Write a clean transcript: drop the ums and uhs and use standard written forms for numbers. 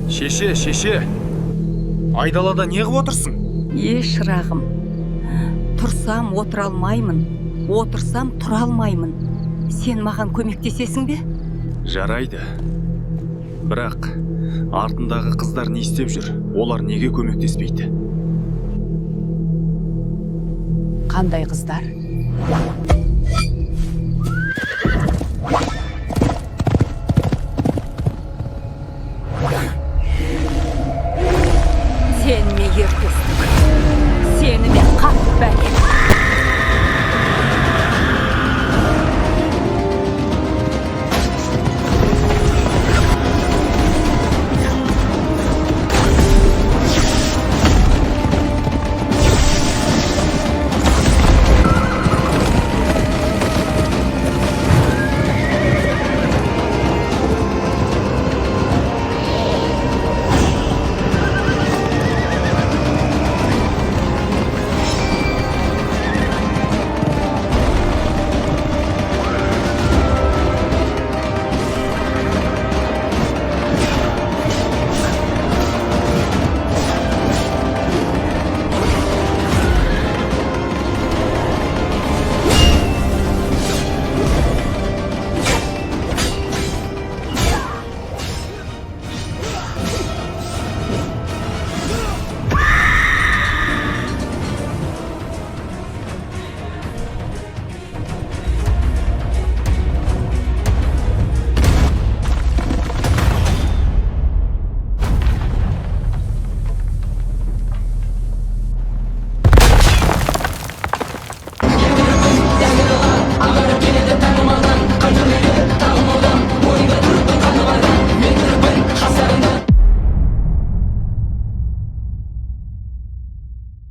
Шеше. Айдалада не қылып отырсың? Шырағым. Тұрсам отыра алмаймын, отырсам тұра алмаймын. Сен маған көмектесесің бе? Жарайды. Бірақ артындағы қыздар не істеп жүр? Олар неге көмектеспейді? Қандай қыздар? Сен мегер